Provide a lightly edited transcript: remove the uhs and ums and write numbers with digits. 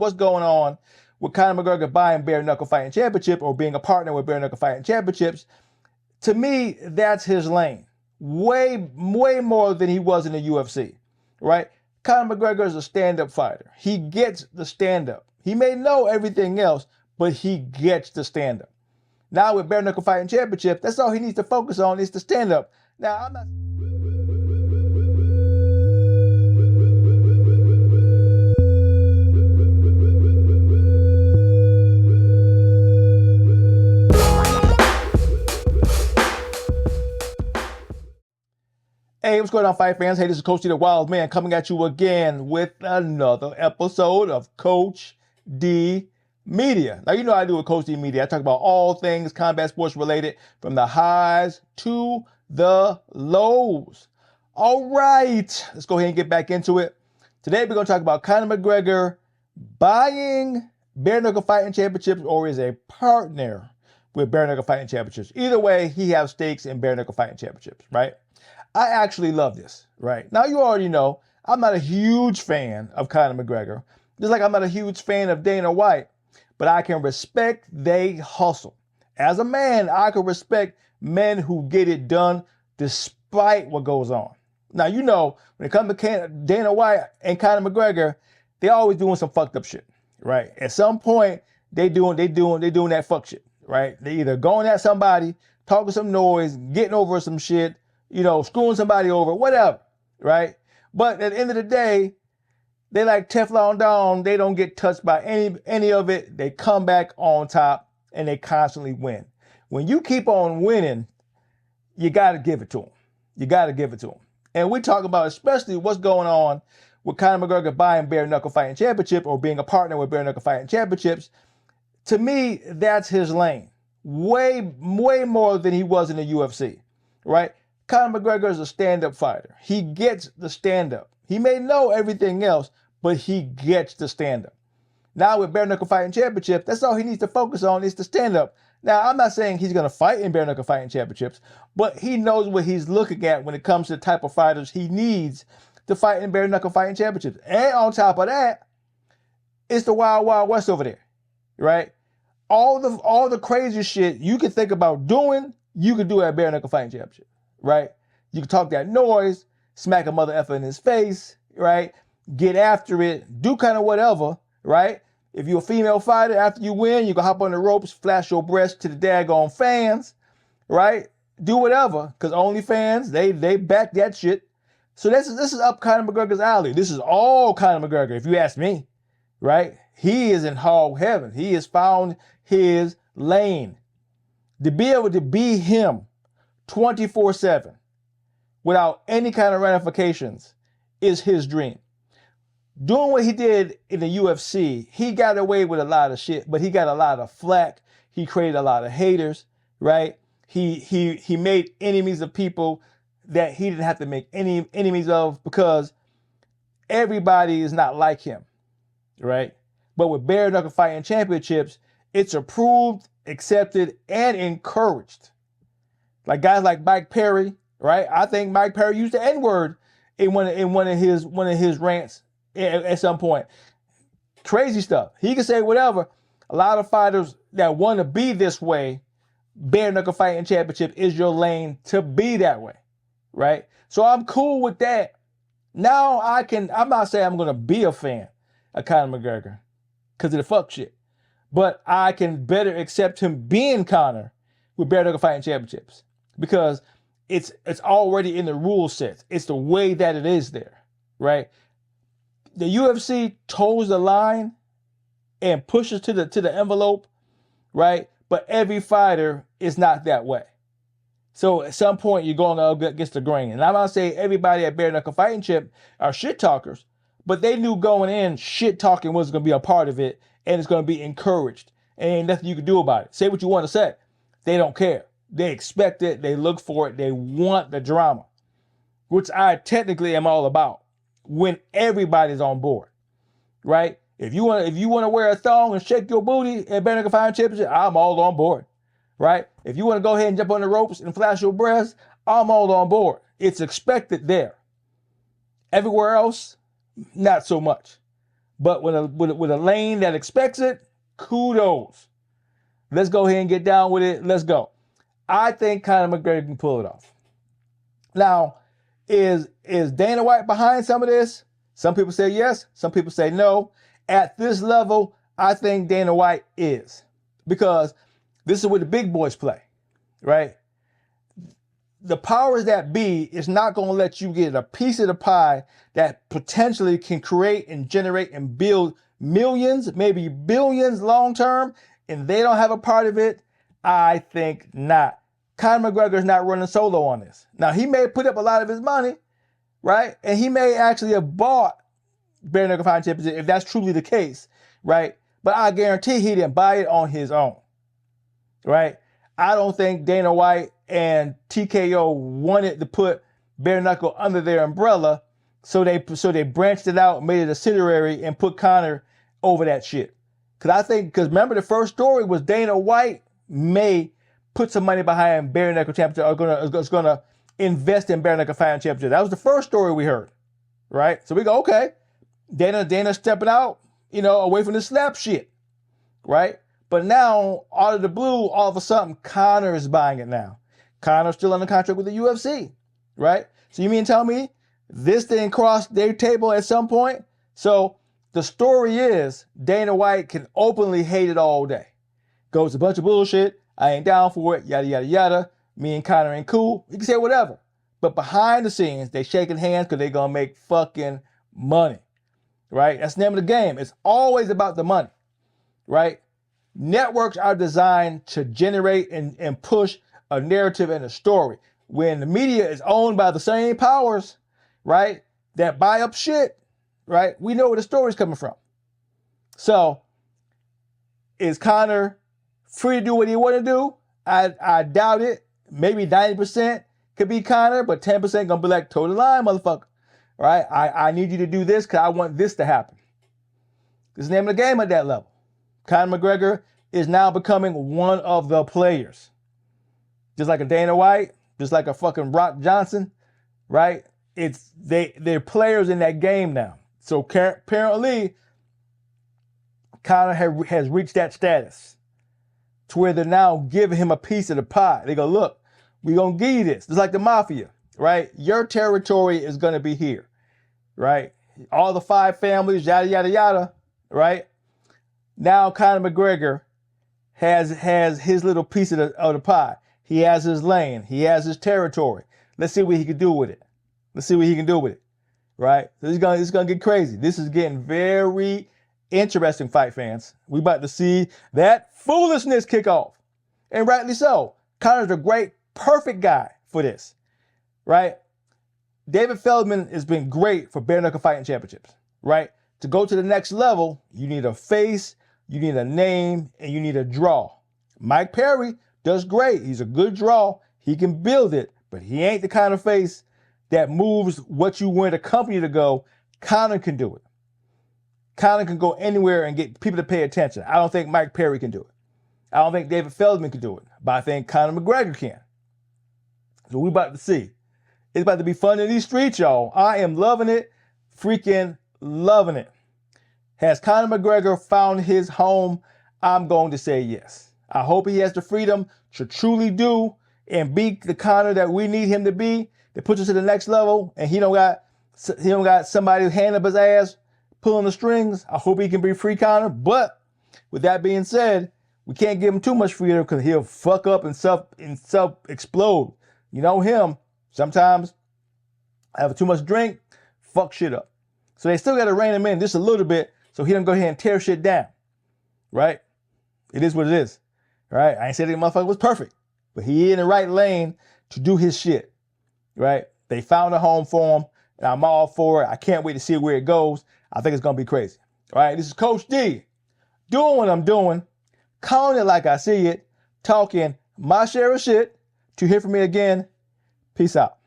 what's going on with Conor McGregor buying bare knuckle fighting championship or being a partner with bare knuckle fighting championships. To me, that's his lane. Way more than he was in the UFC, right? Conor McGregor is a stand-up fighter. He gets the stand-up. He may know everything else, but he gets the stand-up. Now with bare knuckle fighting championship, that's all he needs to focus on is the stand-up. Now I'm not. Hey, what's going on, fight fans? Hey, this is Coach D, the Wild Man, coming at you again with another episode of Coach D Media. Now, you know I do with Coach D Media. I talk about all things combat sports related, from the highs to the lows. All right, let's go ahead and get back into it. Today, we're going to talk about Conor McGregor buying bare knuckle fighting championships or is a partner with bare knuckle fighting championships. Either way, he has stakes in bare knuckle fighting championships, right? I actually love this, right? Now, you already know I'm not a huge fan of Conor McGregor, just like I'm not a huge fan of Dana White, but I can respect they hustle. As a man, I can respect men who get it done despite what goes on. Now, you know, when it comes to Dana White and Conor McGregor, they always doing some fucked up shit, right? At some point, they doing that fuck shit, right? They either going at somebody, talking some noise, getting over some shit, you know, screwing somebody over, whatever, right? But at the end of the day, they like Teflon down. They don't get touched by any of it. They come back on top and they constantly win. When you keep on winning, you got to give it to them. You got to give it to them. And we talk about especially what's going on with Conor McGregor buying bare knuckle fighting championship or being a partner with bare knuckle fighting championships. To me, that's his lane. Way more than he was in the UFC, right? Conor McGregor is a stand-up fighter. He gets the stand-up. He may know everything else, but he gets the stand-up. Now with bare knuckle fighting championship, that's all he needs to focus on is the stand-up. Now, I'm not saying he's going to fight in bare knuckle fighting championships, but he knows what he's looking at when it comes to the type of fighters he needs to fight in bare knuckle fighting championships. And on top of that, it's the wild, wild west over there, right? All the crazy shit you could think about doing, you could do at bare knuckle fighting championship. Right? You can talk that noise, smack a mother effer in his face, right? Get after it, do kind of whatever, right? If you're a female fighter, after you win, you can hop on the ropes, flash your breast to the daggone fans, right? Do whatever, because OnlyFans, they back that shit. So this is up Conor McGregor's alley. This is all Conor McGregor, if you ask me, right? He is in hog heaven. He has found his lane. To be able to be him 24/7 without any kind of ramifications is his dream. Doing what he did in the UFC, he got away with a lot of shit, but he got a lot of flack. He created a lot of haters, right? He made enemies of people that he didn't have to make any enemies of because everybody is not like him, right? But with bare knuckle fighting championships, it's approved, accepted, and encouraged. Like guys like Mike Perry, right? I think Mike Perry used the N-word in one of his rants at some point. Crazy stuff. He can say whatever. A lot of fighters that want to be this way, bare knuckle fighting championship is your lane to be that way, right? So I'm cool with that. Now I'm not saying I'm gonna be a fan of Conor McGregor because of the fuck shit, but I can better accept him being Conor with bare knuckle fighting championships. Because it's already in the rule set. It's the way that it is there, right? The UFC toes the line and pushes to the envelope, right? But every fighter is not that way. So at some point you're going up against the grain. And I'm not saying everybody at bare knuckle fighting chip are shit talkers, but they knew going in shit talking was going to be a part of it, and it's going to be encouraged. And ain't nothing you can do about it. Say what you want to say. They don't care. They expect it. They look for it. They want the drama, which I technically am all about when everybody's on board, right? If you want to wear a thong and shake your booty at bare knuckle fighting championship, I'm all on board, right? If you want to go ahead and jump on the ropes and flash your breast, I'm all on board. It's expected there. Everywhere else, not so much. But with a lane that expects it, kudos. Let's go ahead and get down with it. Let's go. I think Conor McGregor can pull it off. Now, is Dana White behind some of this? Some people say yes. Some people say no. At this level, I think Dana White is. Because this is where the big boys play, right? The powers that be is not going to let you get a piece of the pie that potentially can create and generate and build millions, maybe billions long term, and they don't have a part of it. I think not. Conor McGregor is not running solo on this. Now, he may put up a lot of his money, right? And he may actually have bought bare knuckle fighting championship if that's truly the case, right? But I guarantee he didn't buy it on his own, right? I don't think Dana White and TKO wanted to put bare knuckle under their umbrella, so they branched it out, made it a subsidiary, and put Conor over that shit. Because remember, the first story was Dana White may put some money behind bare knuckle championship, or is gonna invest in bare knuckle fighting championship. That was the first story we heard, right? So we go, okay, Dana stepping out, away from the slap shit, right? But now, out of the blue, all of a sudden, Conor is buying it now. Conor's still under contract with the UFC, right? So you mean tell me this didn't cross their table at some point? So the story is Dana White can openly hate it all day. Goes a bunch of bullshit. I ain't down for it. Yada, yada, yada. Me and Conor ain't cool. You can say whatever. But behind the scenes, they shaking hands because they're going to make fucking money, right? That's the name of the game. It's always about the money, right? Networks are designed to generate and push a narrative and a story. When the media is owned by the same powers, right, that buy up shit, right, we know where the story's coming from. So, is Conor free to do what he want to do? I doubt it. Maybe 90% could be Conor, but 10% gonna be like, toe the line, motherfucker. Right? I need you to do this because I want this to happen. This is the name of the game at that level. Conor McGregor is now becoming one of the players. Just like a Dana White, just like a fucking Rock Johnson, right? They're players in that game now. So apparently, Conor has reached that status to where they're now giving him a piece of the pie. They go, look, we're going to give you this. It's like the mafia, right? Your territory is going to be here, right? All the 5 families, yada, yada, yada, right? Now Conor McGregor has his little piece of the pie. He has his lane. He has his territory. Let's see what he can do with it. Let's see what he can do with it, right? So it's gonna get crazy. This is getting very interesting, fight fans. We about to see that foolishness kick off, and rightly so. Conor's a great, perfect guy for this, right? David Feldman has been great for bare knuckle fighting championships, right? To go to the next level, you need a face, you need a name, and you need a draw. Mike Perry does great. He's a good draw. He can build it, but he ain't the kind of face that moves what you want a company to go. Conor can do it. Conor can go anywhere and get people to pay attention. I don't think Mike Perry can do it. I don't think David Feldman can do it, but I think Conor McGregor can. So we about to see. It's about to be fun in these streets, y'all. I am loving it, freaking loving it. Has Conor McGregor found his home? I'm going to say yes. I hope he has the freedom to truly do and be the Conor that we need him to be, that puts us to the next level, and he don't got somebody hand up his ass pulling the strings. I hope he can be free Conor. But with that being said, we can't give him too much freedom because he'll fuck up and self explode. You know him. Sometimes have too much drink, fuck shit up. So they still got to rein him in just a little bit so he don't go ahead and tear shit down. Right? It is what it is. Right? I ain't saying that motherfucker was perfect, but he in the right lane to do his shit. Right? They found a home for him, and I'm all for it. I can't wait to see where it goes. I think it's going to be crazy. All right? This is Coach D doing what I'm doing, calling it like I see it, talking my share of shit. To hear from me again, peace out.